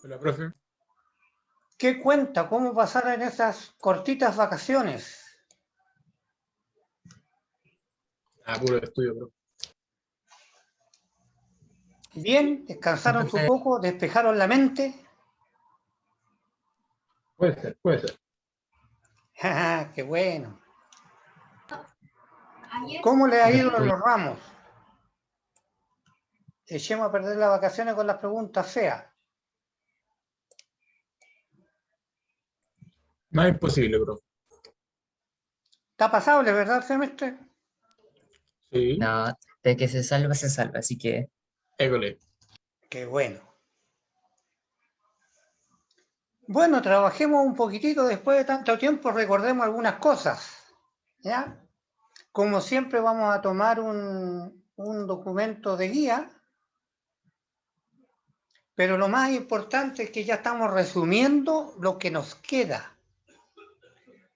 Hola, profe. ¿Qué cuenta? ¿Cómo pasaron esas cortitas vacaciones? Puro estudio, profe. ¿Bien? ¿Descansaron un Profe, poco? ¿Despejaron la mente? Puede ser, puede ser. ¡Qué bueno! ¿Cómo le ha yo ido en estoy, los ramos? Echemos a perder las vacaciones con las preguntas feas. Más imposible, profe. ¿Está pasable, verdad, el semestre? Sí, no, de que se salva, así que école. ¡Qué bueno! Bueno, trabajemos un poquitito después de tanto tiempo, recordemos algunas cosas, ¿ya? Como siempre vamos a tomar un documento de guía, pero lo más importante es que ya estamos resumiendo lo que nos queda.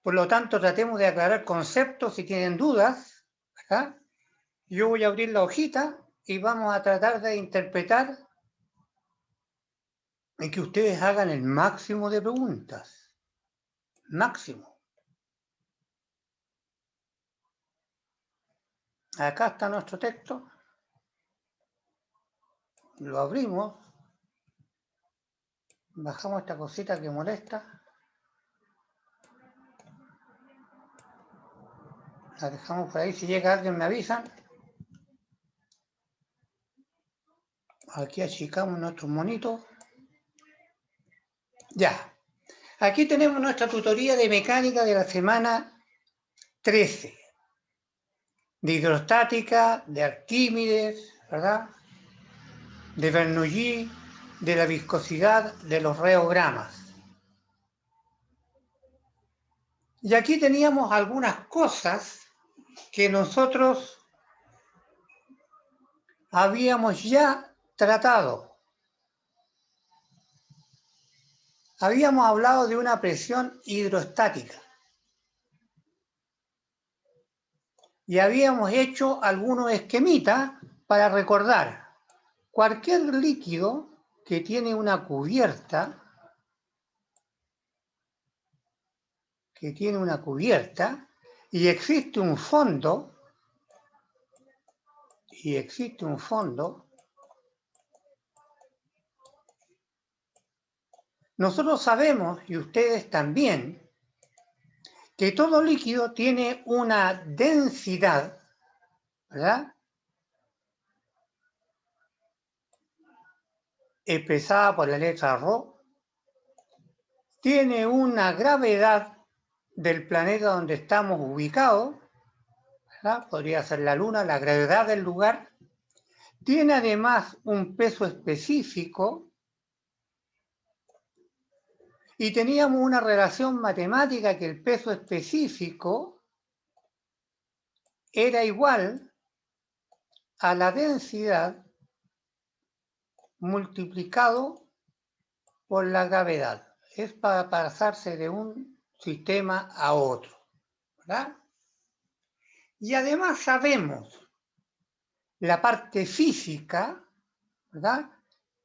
Por lo tanto, tratemos de aclarar conceptos si tienen dudas, ¿verdad? Yo voy a abrir la hojita y vamos a tratar de interpretar y que ustedes hagan el máximo de preguntas. Máximo. Acá está nuestro texto. Lo abrimos. Bajamos esta cosita que molesta. La dejamos por ahí. Si llega alguien me avisan. Aquí achicamos nuestros monitos. Ya. Aquí tenemos nuestra tutoría de mecánica de la semana 13. De hidrostática, de Arquímedes, ¿verdad? De Bernoulli, de la viscosidad de los reogramas. Y aquí teníamos algunas cosas que nosotros habíamos ya tratado. Habíamos hablado de una presión hidrostática y habíamos hecho algunos esquemitas para recordar cualquier líquido que tiene una cubierta, y existe un fondo, nosotros sabemos, y ustedes también, que todo líquido tiene una densidad, ¿verdad? Expresada por la letra ρ, tiene una gravedad del planeta donde estamos ubicados, ¿verdad? Podría ser la Luna, la gravedad del lugar. Tiene además un peso específico y teníamos una relación matemática que el peso específico era igual a la densidad multiplicado por la gravedad. Es para pasarse de un sistema a otro, ¿verdad? Y además sabemos la parte física, ¿verdad?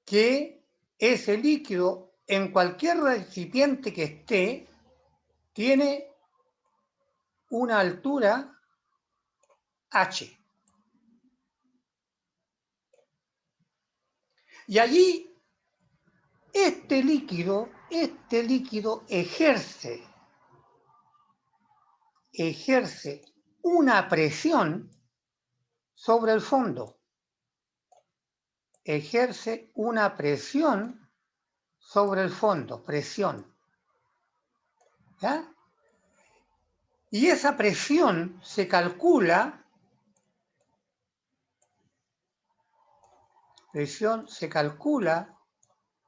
Que ese líquido en cualquier recipiente que esté tiene una altura h. Y allí este líquido ejerce una presión sobre el fondo. Ejerce una presión sobre el fondo, presión. ¿Ya? Y esa presión se calcula,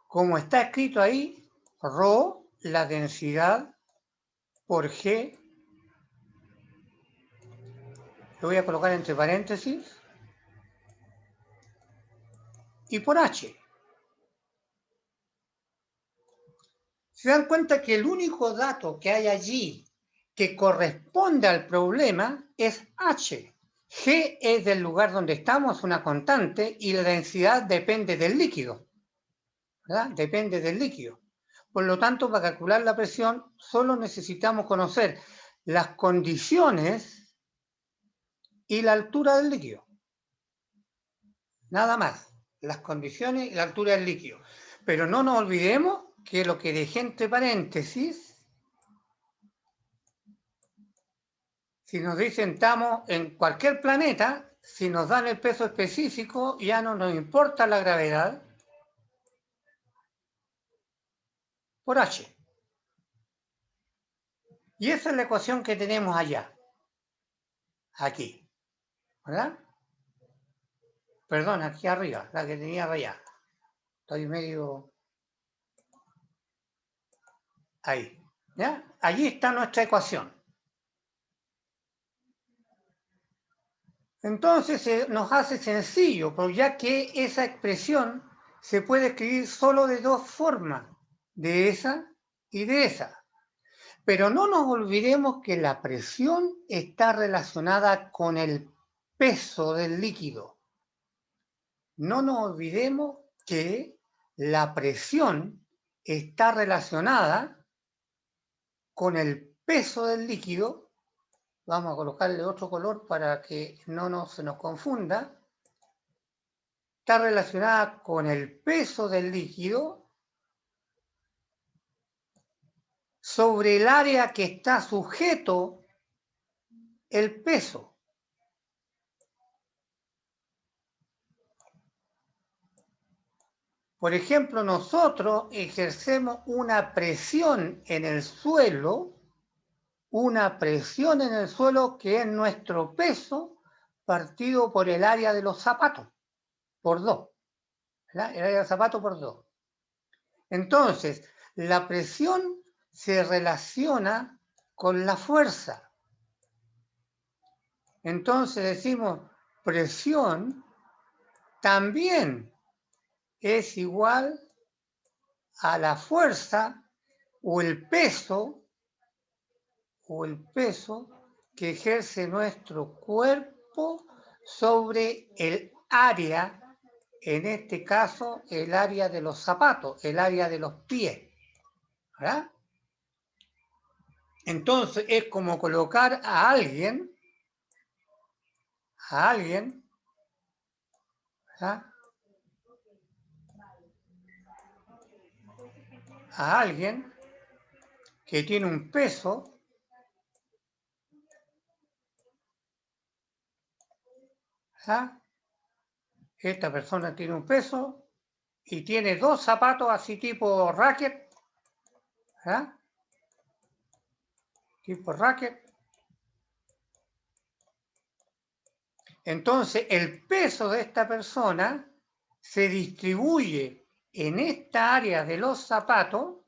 como está escrito ahí, ρ, la densidad, por G, lo voy a colocar entre paréntesis, y por H. Se dan cuenta que el único dato que hay allí que corresponde al problema es H. G es del lugar donde estamos, una constante, y la densidad depende del líquido, ¿verdad? Depende del líquido. Por lo tanto, para calcular la presión, solo necesitamos conocer las condiciones y la altura del líquido. Nada más. Las condiciones y la altura del líquido. Pero no nos olvidemos que lo que dejé entre paréntesis, si nos dicen estamos en cualquier planeta, si nos dan el peso específico, ya no nos importa la gravedad por H. Y esa es la ecuación que tenemos allá. Aquí. ¿Verdad? Perdón, aquí arriba, la que tenía allá. Estoy medio... Ahí. ¿Ya? Allí está nuestra ecuación. Entonces nos hace sencillo, pero ya que esa expresión se puede escribir solo de dos formas, de esa y de esa. Pero no nos olvidemos que la presión está relacionada con el peso del líquido. No nos olvidemos que la presión está relacionada con el peso del líquido. Vamos a colocarle otro color para que no se nos confunda. Está relacionada con el peso del líquido sobre el área que está sujeto el peso. Por ejemplo, nosotros ejercemos una presión en el suelo que es nuestro peso partido por el área de los zapatos, por 2. ¿Verdad? El área del zapato por 2. Entonces, la presión se relaciona con la fuerza. Entonces decimos, presión también es igual a la fuerza o el peso que ejerce nuestro cuerpo sobre el área, en este caso el área de los zapatos, el área de los pies, ¿verdad? Entonces es como colocar a alguien, ¿verdad? A alguien que tiene un peso ¿verdad? Esta persona tiene un peso y tiene 2 zapatos así tipo racket, ¿verdad? Tipo racket. Entonces el peso de esta persona se distribuye en esta área de los zapatos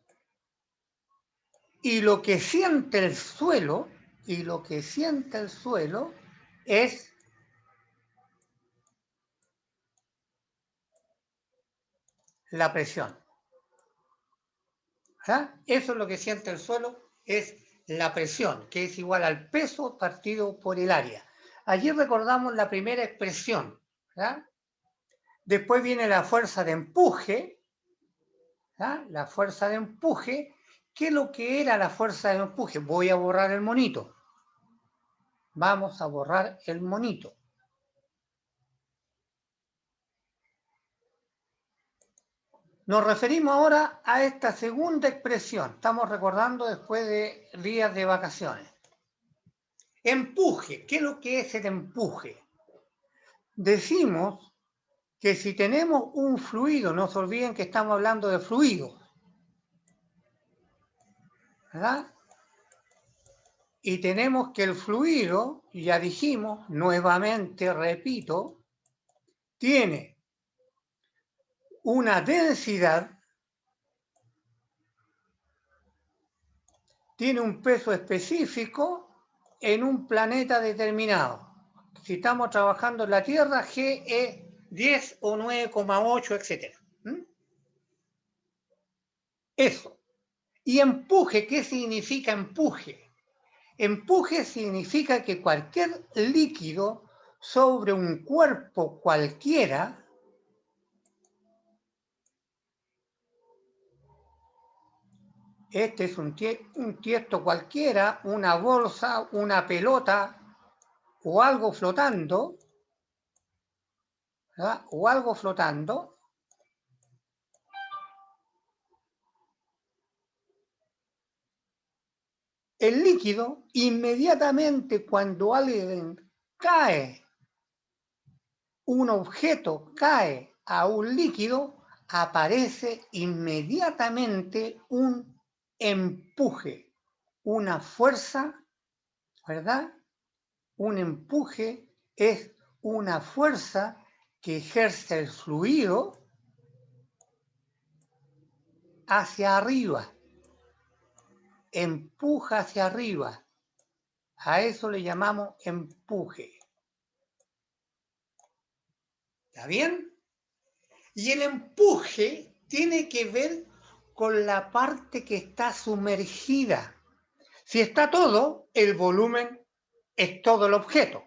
y lo que siente el suelo, es la presión. ¿Verdad? Eso es lo que siente el suelo, es la presión, que es igual al peso partido por el área. Allí recordamos la primera expresión, ¿verdad? Después viene la fuerza de empuje, ¿verdad? La fuerza de empuje. ¿Qué es lo que era la fuerza de empuje? Voy a borrar el monito. Vamos a borrar el monito. Nos referimos ahora a esta segunda expresión. Estamos recordando después de días de vacaciones. Empuje. ¿Qué es lo que es el empuje? Decimos que si tenemos un fluido, no se olviden que estamos hablando de fluidos, ¿verdad? Y tenemos que el fluido, ya dijimos, nuevamente repito, tiene una densidad, tiene un peso específico en un planeta determinado. Si estamos trabajando en la Tierra, G es 10 o 9,8, etc. Eso. ¿Y empuje? ¿Qué significa empuje? Empuje significa que cualquier líquido sobre un cuerpo cualquiera Este es un tiesto cualquiera, una bolsa, una pelota o algo flotando, ¿verdad? O algo flotando. El líquido, inmediatamente cuando alguien cae, un objeto cae a un líquido, aparece inmediatamente un empuje, una fuerza, ¿verdad? Un empuje es una fuerza que ejerce el fluido hacia arriba, empuja hacia arriba. A eso le llamamos empuje. ¿Está bien? Y el empuje tiene que ver con la parte que está sumergida. Si está todo, el volumen es todo el objeto.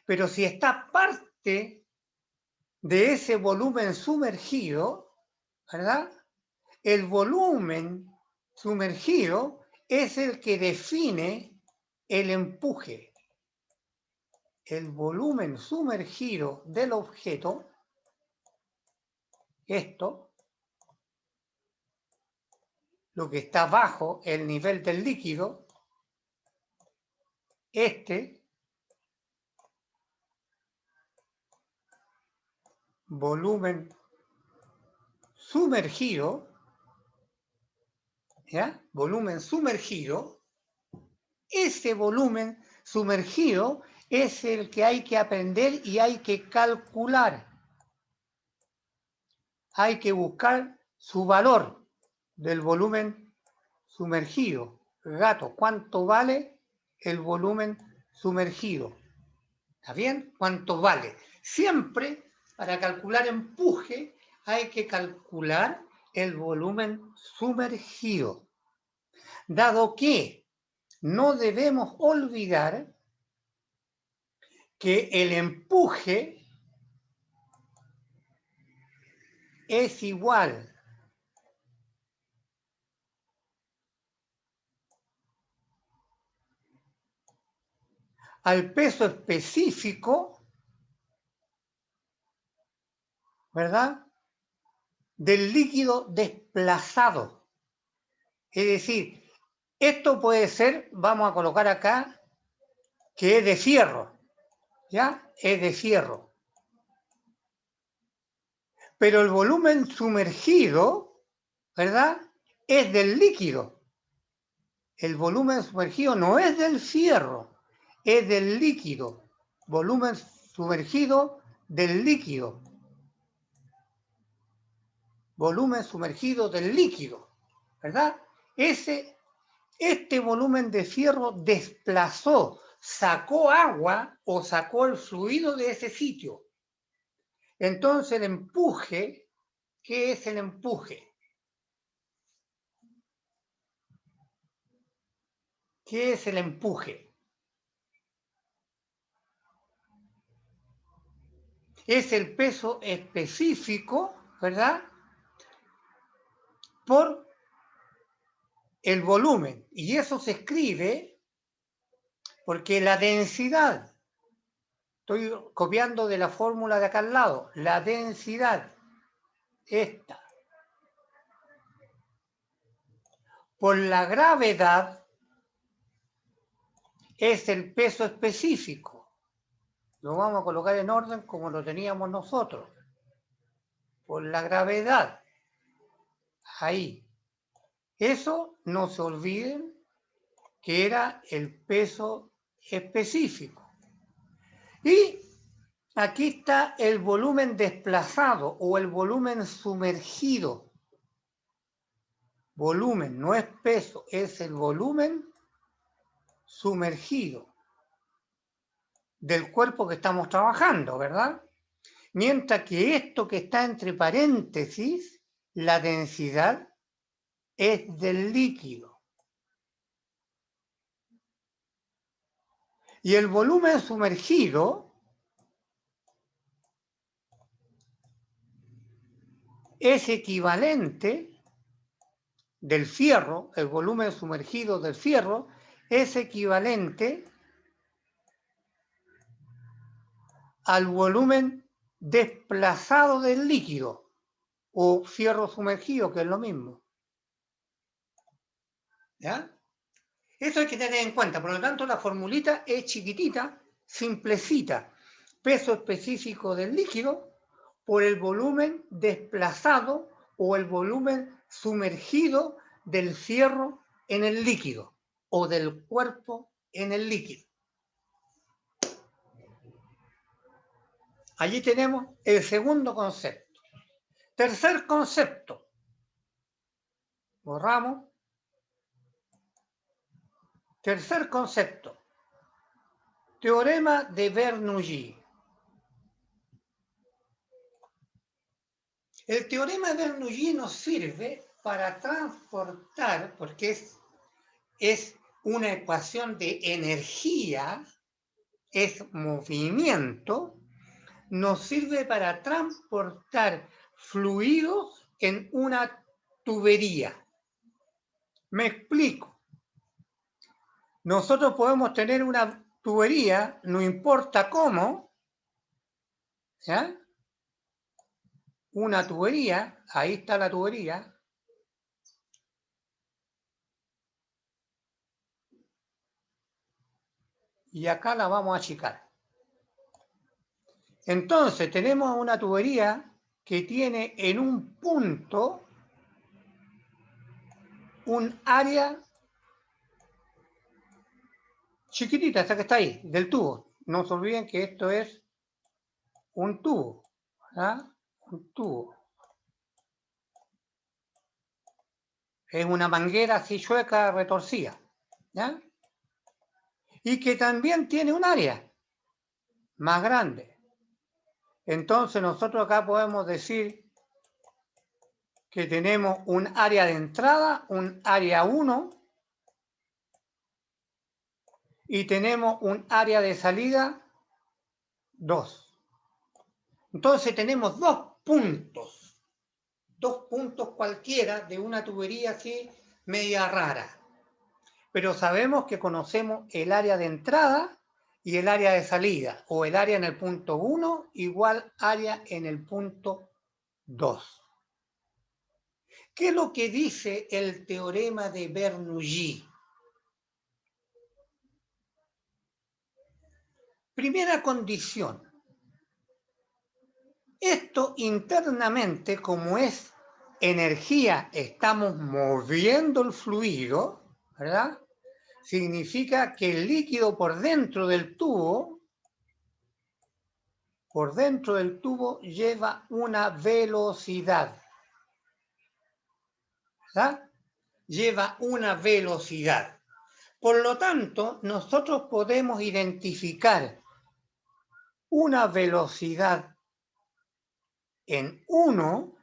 Pero si está parte de ese volumen sumergido, ¿verdad? El volumen sumergido es el que define el empuje. El volumen sumergido del objeto, esto, lo que está bajo el nivel del líquido, este volumen sumergido, ¿ya? Volumen sumergido, ese volumen sumergido es el que hay que aprender y hay que calcular. Hay que buscar su valor del volumen sumergido. Gato, ¿cuánto vale el volumen sumergido? ¿Está bien? ¿Cuánto vale? Siempre, para calcular empuje, hay que calcular el volumen sumergido. Dado que no debemos olvidar que el empuje es igual al peso específico, ¿verdad?, del líquido desplazado. Es decir, esto puede ser, vamos a colocar acá, que es de fierro, ¿ya? Es de fierro. Pero el volumen sumergido, ¿verdad?, es del líquido. El volumen sumergido no es del fierro, es del líquido. Volumen sumergido del líquido. Volumen sumergido del líquido, ¿verdad? Este volumen de fierro desplazó, sacó agua o sacó el fluido de ese sitio. Entonces el empuje, ¿qué es el empuje? ¿Qué es el empuje? Es el peso específico, ¿verdad?, por el volumen. Y eso se escribe porque la densidad, estoy copiando de la fórmula de acá al lado, la densidad, esta, por la gravedad, es el peso específico. Lo vamos a colocar en orden como lo teníamos nosotros. Por la gravedad. Ahí. Eso no se olviden que era el peso específico. Y aquí está el volumen desplazado o el volumen sumergido. Volumen, no es peso, es el volumen sumergido del cuerpo que estamos trabajando, ¿verdad? Mientras que esto que está entre paréntesis, la densidad, es del líquido. Y el volumen sumergido es equivalente, del fierro, el volumen sumergido del fierro, es equivalente al volumen desplazado del líquido o fierro sumergido, que es lo mismo. ¿Ya? Eso hay que tener en cuenta. Por lo tanto, la formulita es chiquitita, simplecita. Peso específico del líquido por el volumen desplazado o el volumen sumergido del fierro en el líquido o del cuerpo en el líquido. Allí tenemos el segundo concepto. Tercer concepto. Borramos. Tercer concepto. Teorema de Bernoulli. El teorema de Bernoulli nos sirve para transportar, porque es una ecuación de energía, es movimiento, nos sirve para transportar fluidos en una tubería. Me explico. Nosotros podemos tener una tubería, no importa cómo, ¿ya? Una tubería, ahí está la tubería, y acá la vamos a achicar. Entonces tenemos una tubería que tiene en un punto un área chiquitita, esta que está ahí, del tubo. No se olviden que esto es un tubo, ¿verdad? Un tubo. Es una manguera así chueca, retorcida, ¿ya? Y que también tiene un área más grande. Entonces nosotros acá podemos decir que tenemos un área de entrada, un área 1, y tenemos un área de salida 2. Entonces tenemos dos puntos cualquiera de una tubería así media rara. Pero sabemos que conocemos el área de entrada y el área de salida, o el área en el punto 1 igual área en el punto 2. ¿Qué es lo que dice el teorema de Bernoulli? Primera condición. Esto internamente, como es energía, estamos moviendo el fluido, ¿verdad? Significa que el líquido por dentro del tubo lleva una velocidad, ¿verdad? Lleva una velocidad. Por lo tanto, nosotros podemos identificar una velocidad en 1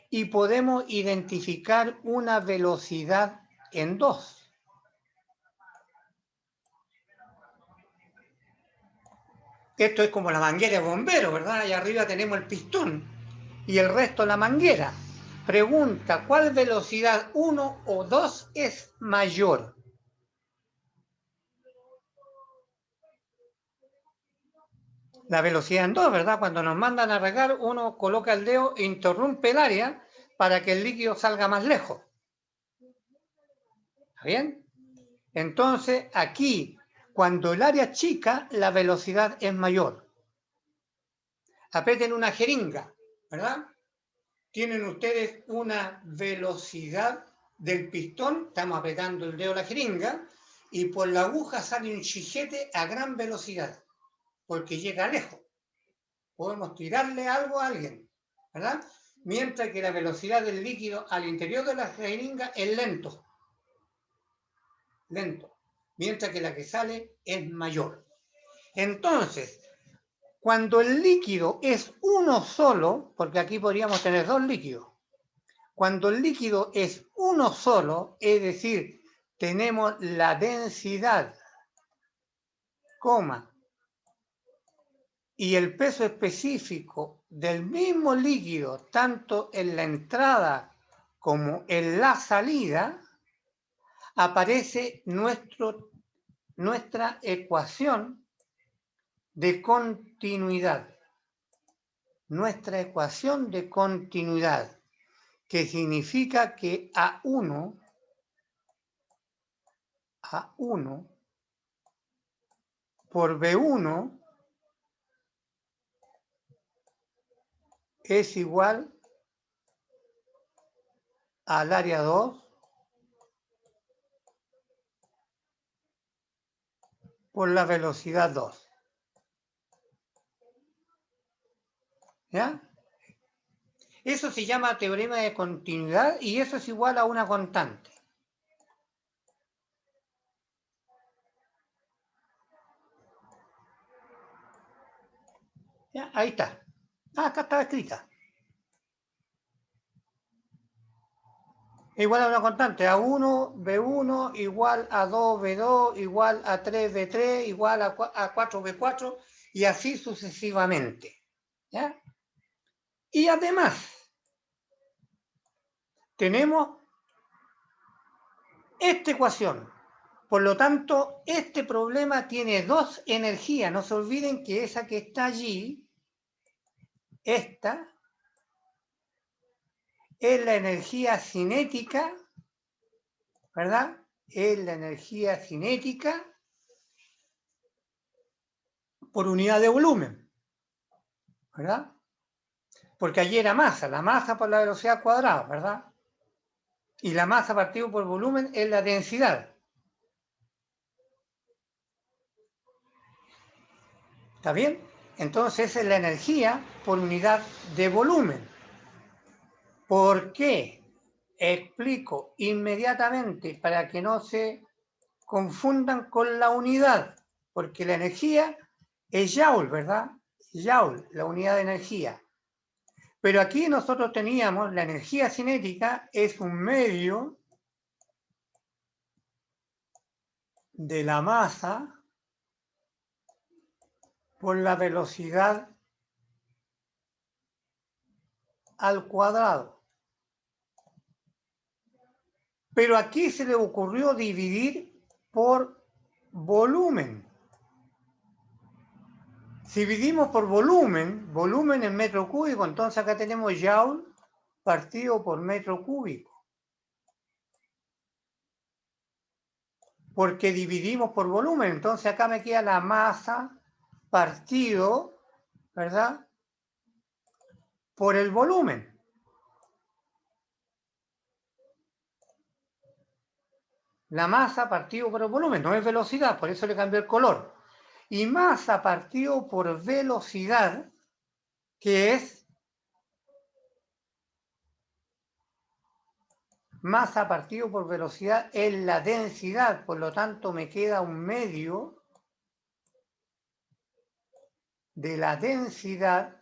y podemos identificar una velocidad en 2. Esto es como la manguera de bombero, ¿verdad? Allá arriba tenemos el pistón y el resto la manguera. Pregunta, ¿cuál velocidad 1 o 2 es mayor? La velocidad en 2, ¿verdad? Cuando nos mandan a regar, uno coloca el dedo e interrumpe el área para que el líquido salga más lejos. ¿Está bien? Entonces, aquí, cuando el área es chica, la velocidad es mayor. Aprieten una jeringa, ¿verdad? Tienen ustedes una velocidad del pistón, estamos apretando el dedo a la jeringa, y por la aguja sale un chijete a gran velocidad, porque llega lejos. Podemos tirarle algo a alguien, ¿verdad? Mientras que la velocidad del líquido al interior de la jeringa es lento, mientras que la que sale es mayor. Entonces, cuando el líquido es uno solo, porque aquí podríamos tener dos líquidos, cuando el líquido es uno solo, es decir, tenemos la densidad, y el peso específico del mismo líquido, tanto en la entrada como en la salida, aparece nuestra ecuación de continuidad. Nuestra ecuación de continuidad, que significa que A1 por B1 es igual al área 2 por la velocidad 2. ¿Ya? Eso se llama teorema de continuidad y eso es igual a una constante. ¿Ya? Ahí está. Acá está escrita. Igual a una constante, A1, B1, igual a 2, B2, igual a 3, B3, igual a 4, B4, y así sucesivamente. ¿Ya? Y además, tenemos esta ecuación. Por lo tanto, este problema tiene dos energías. No se olviden que esa que está allí, esta, es la energía cinética, ¿verdad? Es la energía cinética por unidad de volumen, ¿verdad? Porque allí era masa, la masa por la velocidad cuadrada, ¿verdad? Y la masa partido por volumen es la densidad. ¿Está bien? Entonces esa es la energía por unidad de volumen. ¿Por qué? Explico inmediatamente para que no se confundan con la unidad, porque la energía es Joule, ¿verdad? Joule, la unidad de energía. Pero aquí nosotros teníamos la energía cinética es un medio de la masa por la velocidad al cuadrado. Pero aquí se le ocurrió dividir por volumen. Si dividimos por volumen, volumen en metro cúbico, entonces acá tenemos Joule partido por metro cúbico. Porque dividimos por volumen, entonces acá me queda la masa partido, ¿verdad? Por el volumen. La masa partido por el volumen, no es velocidad, por eso le cambié el color. Y masa partido por velocidad, que es masa partido por velocidad es la densidad, por lo tanto me queda un medio de la densidad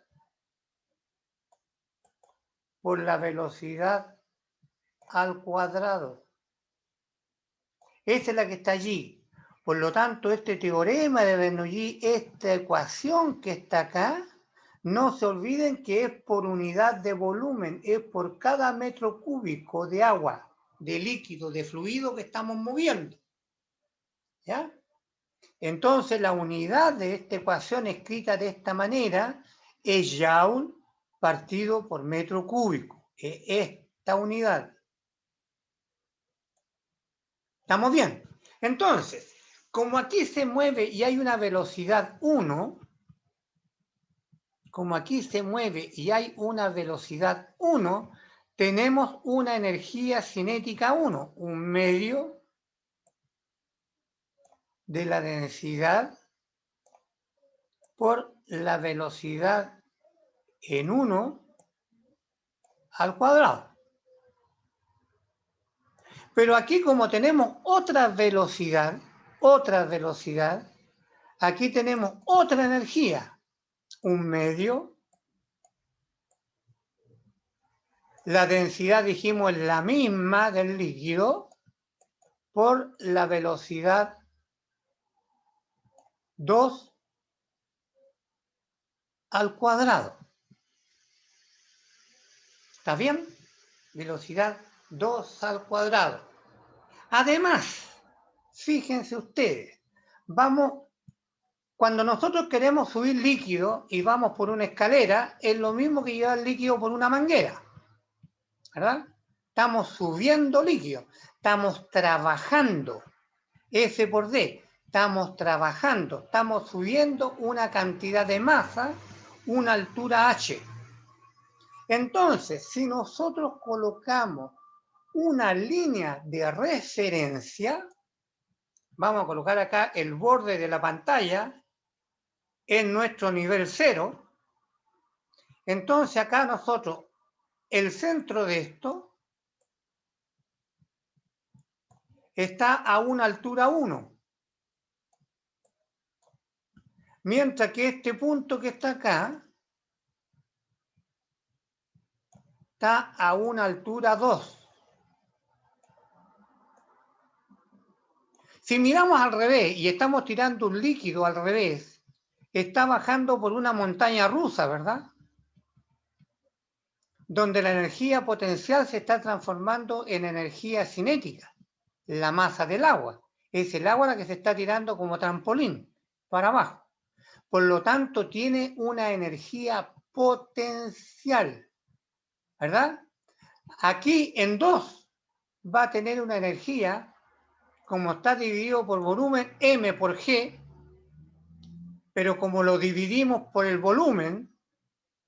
por la velocidad al cuadrado. Esa es la que está allí. Por lo tanto, este teorema de Bernoulli, esta ecuación que está acá, no se olviden que es por unidad de volumen, es por cada metro cúbico de agua, de líquido, de fluido que estamos moviendo. ¿Ya? Entonces, la unidad de esta ecuación escrita de esta manera es Joule partido por metro cúbico. Es esta unidad. ¿Estamos bien? Entonces, como aquí se mueve y hay una velocidad 1, como aquí se mueve y hay una velocidad 1, tenemos una energía cinética 1, un medio de la densidad por la velocidad en 1 al cuadrado. Pero aquí como tenemos otra velocidad, aquí tenemos otra energía, un medio. La densidad, dijimos, es la misma del líquido por la velocidad 2 al cuadrado. ¿Está bien? Velocidad 2 al cuadrado. Además, fíjense ustedes, cuando nosotros queremos subir líquido y vamos por una escalera, es lo mismo que llevar líquido por una manguera, ¿verdad? Estamos subiendo líquido, estamos trabajando, F por D, estamos trabajando, estamos subiendo una cantidad de masa, una altura H. Entonces, si nosotros colocamos una línea de referencia, vamos a colocar acá el borde de la pantalla en nuestro nivel 0, entonces acá nosotros, el centro de esto está a una altura 1, mientras que este punto que está acá está a una altura 2. Si miramos al revés y estamos tirando un líquido al revés, está bajando por una montaña rusa, ¿verdad? Donde la energía potencial se está transformando en energía cinética, la masa del agua. Es el agua la que se está tirando como trampolín para abajo. Por lo tanto, tiene una energía potencial, ¿verdad? Aquí en 2 va a tener una energía, como está dividido por volumen, M por G, pero como lo dividimos por el volumen,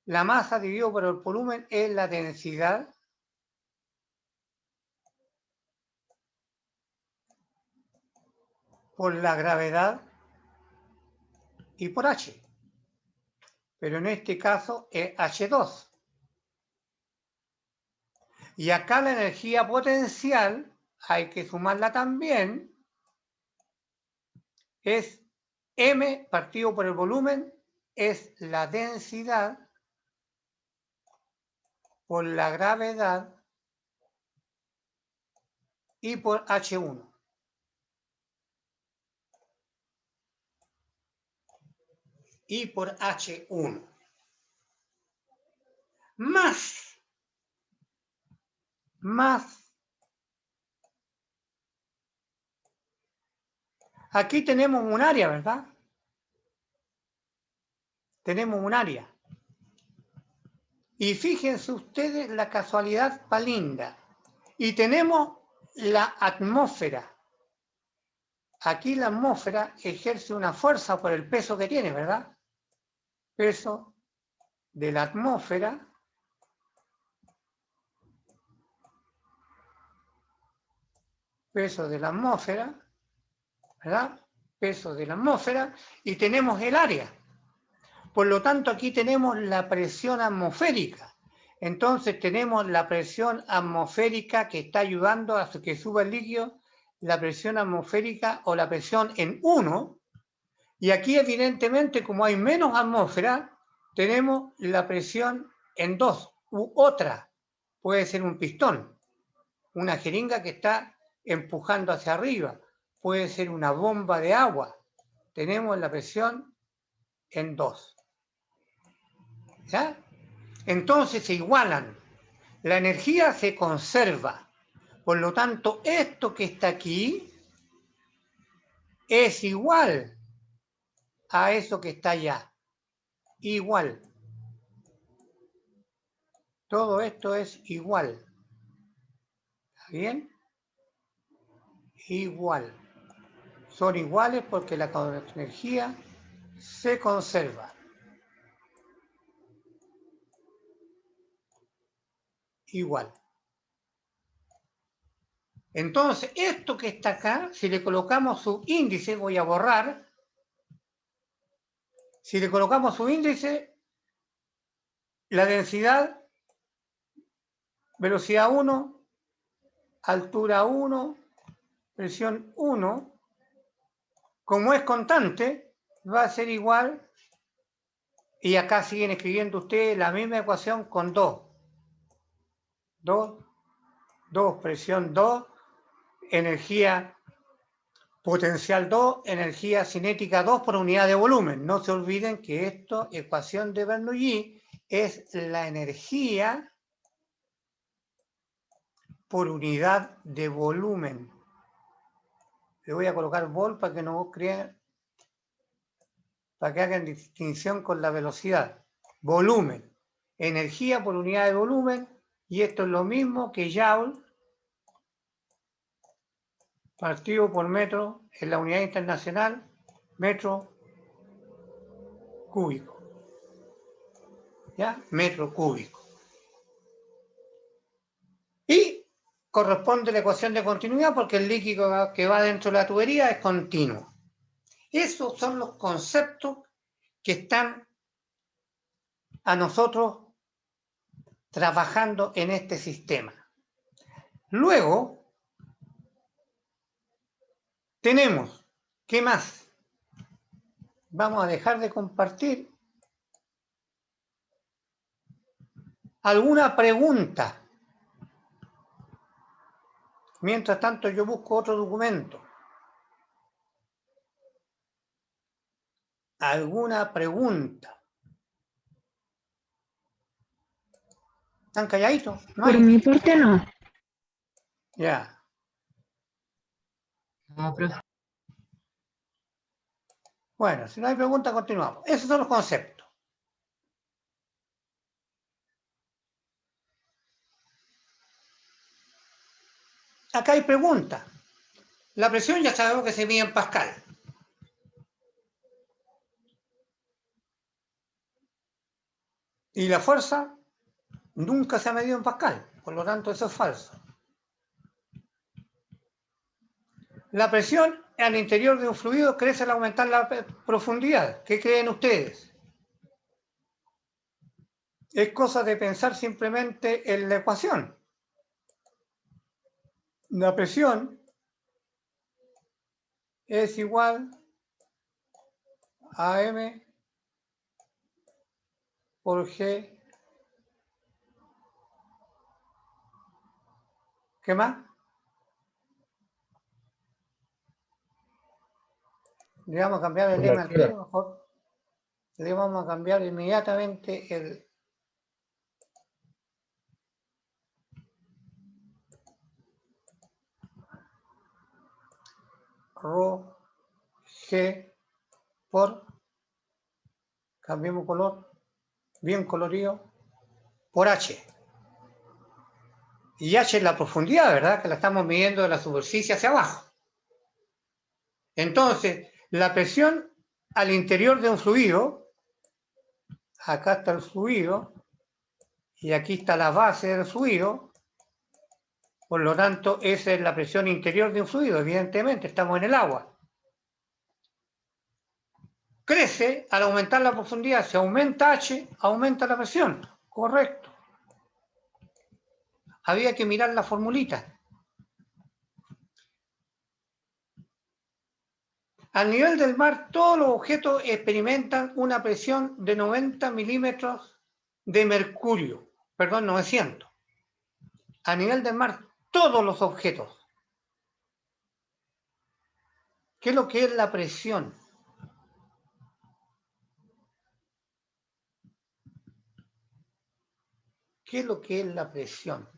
la masa dividido por el volumen es la densidad por la gravedad y por H. Pero en este caso es H2. Y acá la energía potencial, hay que sumarla también, es M partido por el volumen, es la densidad por la gravedad y por H1. Y por H1. Más. Aquí tenemos un área, ¿verdad? Tenemos un área. Y fíjense ustedes la casualidad palinda. Y tenemos la atmósfera. Aquí la atmósfera ejerce una fuerza por el peso que tiene, ¿verdad? Peso de la atmósfera ¿verdad? Peso de la atmósfera y tenemos el área. Por lo tanto, aquí tenemos la presión atmosférica. Entonces tenemos la presión atmosférica que está ayudando a que suba el líquido, la presión atmosférica o la presión en 1. Y aquí evidentemente, como hay menos atmósfera, tenemos la presión en 2 u otra. Puede ser un pistón, una jeringa que está empujando hacia arriba. Puede ser una bomba de agua. Tenemos la presión en 2. ¿Ya? Entonces se igualan. La energía se conserva. Por lo tanto, esto que está aquí es igual a eso que está allá. Igual. Todo esto es igual. ¿Está bien? Igual. Son iguales porque la energía se conserva. Igual. Entonces, esto que está acá, si le colocamos su índice, voy a borrar. Si le colocamos su índice, la densidad, velocidad 1, altura 1, presión 1, como es constante, va a ser igual, y acá siguen escribiendo ustedes la misma ecuación con 2. 2, presión 2, energía Potencial 2, energía cinética 2 por unidad de volumen. No se olviden que esto, ecuación de Bernoulli, es la energía por unidad de volumen. Le voy a colocar vol para que no crean, para que hagan distinción con la velocidad. Volumen, energía por unidad de volumen, y esto es lo mismo que Joule partido por metro en la unidad internacional, metro cúbico. ¿Ya? Metro cúbico. Y corresponde la ecuación de continuidad porque el líquido que va dentro de la tubería es continuo. Esos son los conceptos que están a nosotros trabajando en este sistema. Luego, tenemos, ¿qué más? Vamos a dejar de compartir. ¿Alguna pregunta? Mientras tanto, yo busco otro documento. ¿Alguna pregunta? ¿Están calladitos? ¿No Por hay? mi parte no. Ya. No, profe. Bueno, si no hay pregunta, continuamos. Esos son los conceptos. Acá hay preguntas. La presión ya sabemos que se mide en Pascal. Y la fuerza nunca se ha medido en Pascal. Por lo tanto, eso es falso. La presión al interior de un fluido crece al aumentar la profundidad. ¿Qué creen ustedes? Es cosa de pensar simplemente en la ecuación. La presión es igual a M por G. ¿Qué más? Le vamos a cambiar el Por la lema al altura. tiro, mejor. Le vamos a cambiar inmediatamente el Rho G por, cambiemos color, bien colorido, por H. Y H es la profundidad, ¿verdad? Que la estamos midiendo de la superficie hacia abajo. Entonces, la presión al interior de un fluido, acá está el fluido, y aquí está la base del fluido, por lo tanto, esa es la presión interior de un fluido, evidentemente, estamos en el agua. Crece al aumentar la profundidad, si aumenta H, aumenta la presión, correcto. Había que mirar la formulita. Al nivel del mar, todos los objetos experimentan una presión de 90 milímetros de mercurio, perdón, 900. A nivel del mar, todos los objetos. ¿Qué es lo que es la presión? ¿Qué es lo que es la presión?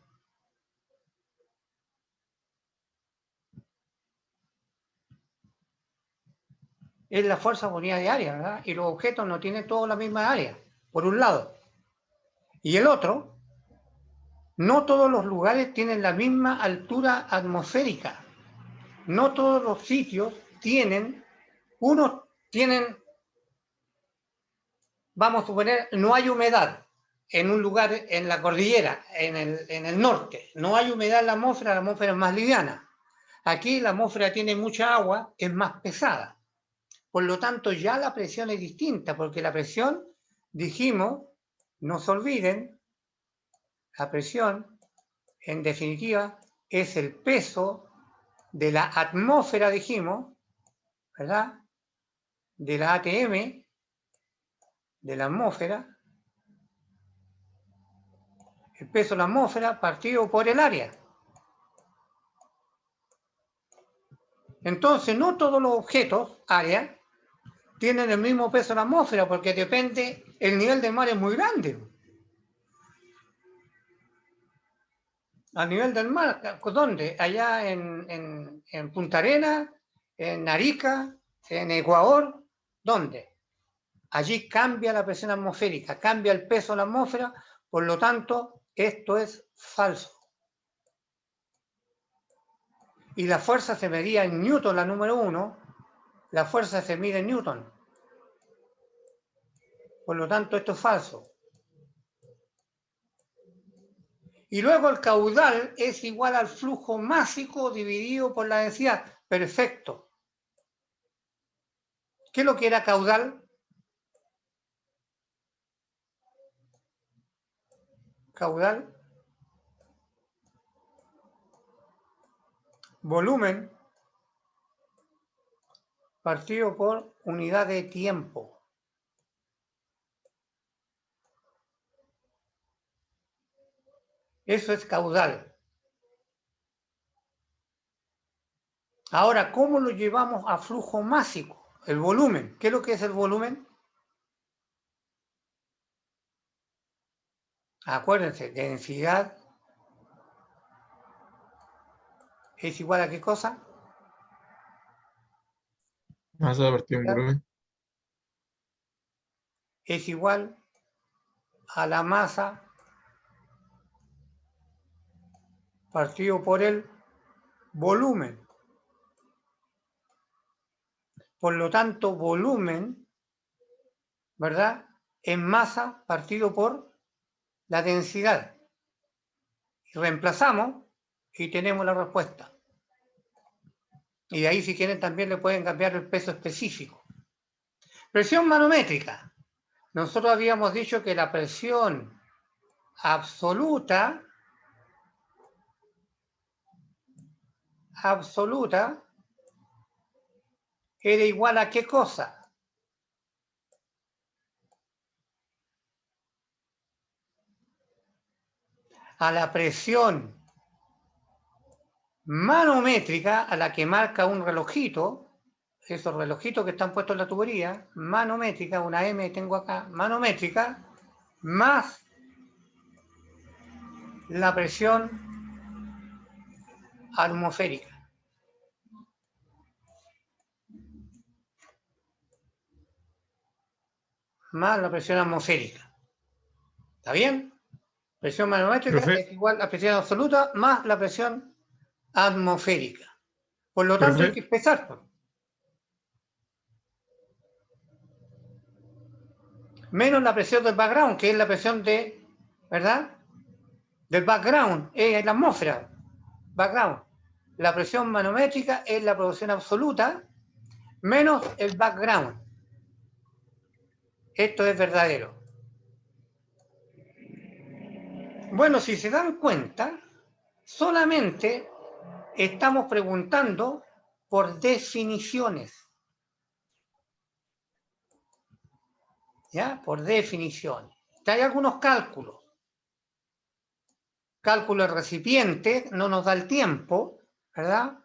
Es la fuerza por unidad de área, ¿verdad? Y los objetos no tienen todos la misma área, por un lado. Y el otro, no todos los lugares tienen la misma altura atmosférica. No todos los sitios tienen, unos tienen, vamos a suponer, no hay humedad en un lugar, en la cordillera, en el norte. No hay humedad en la atmósfera es más liviana. Aquí la atmósfera tiene mucha agua, es más pesada. Por lo tanto, ya la presión es distinta, porque la presión, dijimos, no se olviden, la presión, en definitiva, es el peso de la atmósfera, dijimos, ¿verdad? De la ATM, de la atmósfera, el peso de la atmósfera partido por el área. Entonces, no todos los objetos, áreas, tienen el mismo peso en la atmósfera, porque depende, el nivel del mar es muy grande. Al nivel del mar, ¿dónde? Allá en Punta Arenas, en Arica, en Ecuador, ¿dónde? Allí cambia la presión atmosférica, cambia el peso de la atmósfera, por lo tanto, esto es falso. Y la fuerza se medía en Newton, la número 1, la fuerza se mide en Newton. Por lo tanto, esto es falso. Y luego el caudal es igual al flujo másico dividido por la densidad. Perfecto. ¿Qué es lo que era caudal? Caudal. Volumen partido por unidad de tiempo. Eso es caudal. Ahora, ¿cómo lo llevamos a flujo másico? El volumen. ¿Qué es lo que es el volumen? Acuérdense, densidad es igual a ¿qué cosa? Masa partido en volumen. Es igual a la masa partido por el volumen. Por lo tanto, volumen, ¿verdad?, en masa partido por la densidad. Y reemplazamos y tenemos la respuesta. Y de ahí, si quieren, también le pueden cambiar el peso específico. Presión manométrica. Nosotros habíamos dicho que la presión absoluta era igual a ¿qué cosa? A la presión manométrica, a la que marca un relojito, esos relojitos que están puestos en la tubería, manométrica, una M tengo acá, manométrica, más la presión atmosférica. Más la presión atmosférica. ¿Está bien? Presión manométrica es igual a presión absoluta más la presión atmosférica. Por lo tanto, hay que pesar. Menos la presión del background, que es la presión de, ¿verdad?, del background, es la atmósfera. Background. La presión manométrica es la presión absoluta menos el background. Esto es verdadero. Bueno, si se dan cuenta, solamente estamos preguntando por definiciones. ¿Ya? Por definiciones. Hay algunos cálculos. Cálculo del recipiente, no nos da el tiempo, ¿verdad?,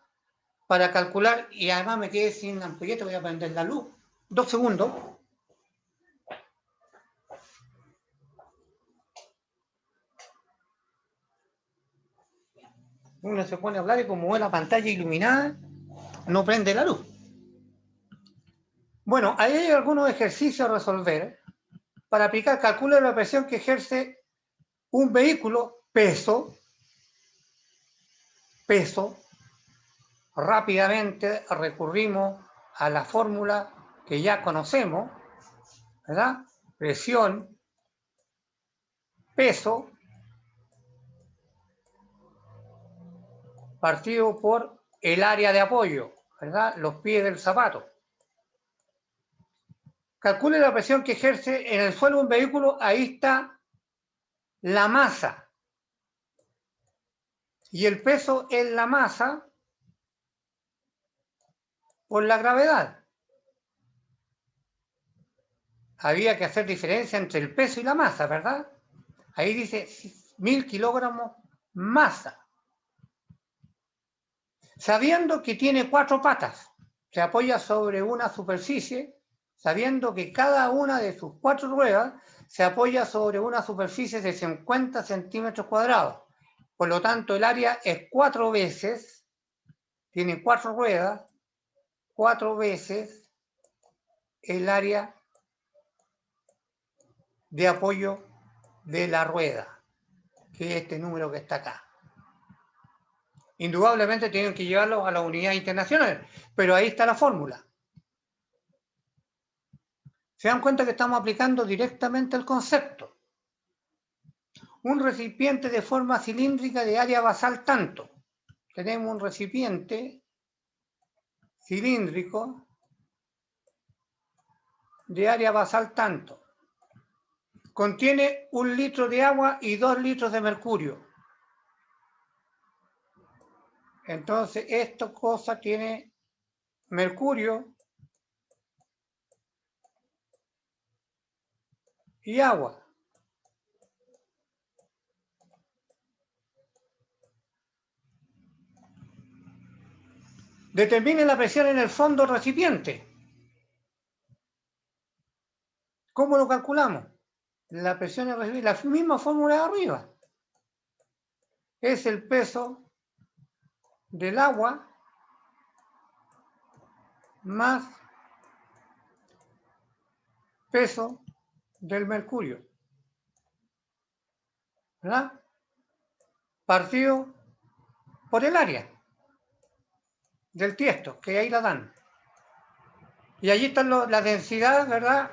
para calcular, y además me quedé sin ampolleta, voy a prender la luz. 2 segundos. Uno se pone a hablar y como ve la pantalla iluminada, no prende la luz. Bueno, ahí hay algunos ejercicios a resolver para aplicar cálculo de la presión que ejerce un vehículo, peso. Rápidamente recurrimos a la fórmula que ya conocemos, ¿verdad? Presión, peso, partido por el área de apoyo, ¿verdad?, los pies del zapato. Calcule la presión que ejerce en el suelo un vehículo, ahí está la masa. Y el peso es la masa por la gravedad. Había que hacer diferencia entre el peso y la masa, ¿verdad? Ahí dice 1000 kilogramos masa. Sabiendo que tiene 4 patas, se apoya sobre una superficie, sabiendo que cada una de sus 4 ruedas se apoya sobre una superficie de 50 centímetros cuadrados. Por lo tanto, el área es 4 veces, tiene 4 ruedas, 4 veces el área de apoyo de la rueda, que es este número que está acá. Indudablemente tienen que llevarlo a la unidad internacional, pero ahí está la fórmula. ¿Se dan cuenta que estamos aplicando directamente el concepto? Un recipiente de forma cilíndrica de área basal tanto. Tenemos un recipiente cilíndrico de área basal tanto. Contiene 1 litro de agua y 2 litros de mercurio. Entonces, esta cosa tiene mercurio y agua. Determine la presión en el fondo del recipiente. ¿Cómo lo calculamos? La presión en el recipiente, la misma fórmula de arriba. Es el peso del agua más peso del mercurio, ¿verdad? Partido por el área del tiesto, que ahí la dan. Y allí están la densidad, ¿verdad?,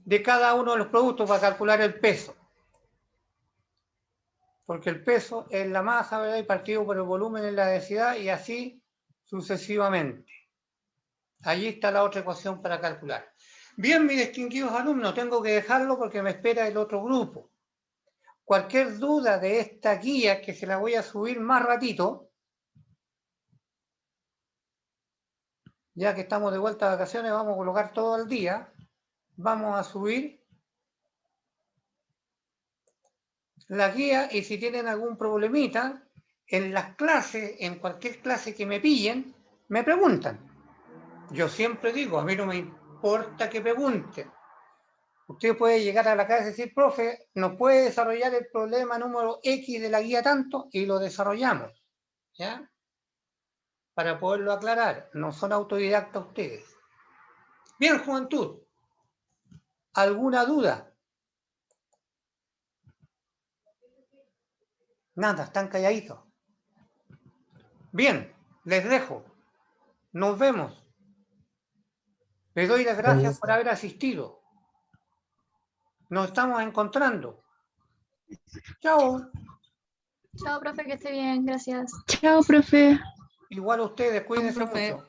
de cada uno de los productos para calcular el peso. Porque el peso es la masa, ¿verdad?, y partido por el volumen es la densidad, y así sucesivamente. Allí está la otra ecuación para calcular. Bien, mis distinguidos alumnos, tengo que dejarlo porque me espera el otro grupo. Cualquier duda de esta guía, que se la voy a subir más ratito, ya que estamos de vuelta de vacaciones, vamos a colocar todo el día, vamos a subir la guía, y si tienen algún problemita, en las clases, en cualquier clase que me pillen, me preguntan. Yo siempre digo, a mí no me importa que pregunten. Usted puede llegar a la clase y decir, profe, ¿nos puede desarrollar el problema número X de la guía tanto? Y lo desarrollamos, ¿ya? Para poderlo aclarar, no son autodidactas ustedes. Bien, juventud, ¿alguna duda? Nada, están calladitos. Bien, les dejo. Nos vemos. Les doy las gracias por haber asistido. Nos estamos encontrando. Chao. Chao, profe, que esté bien, gracias. Chao, profe. Igual ustedes, cuídense mucho.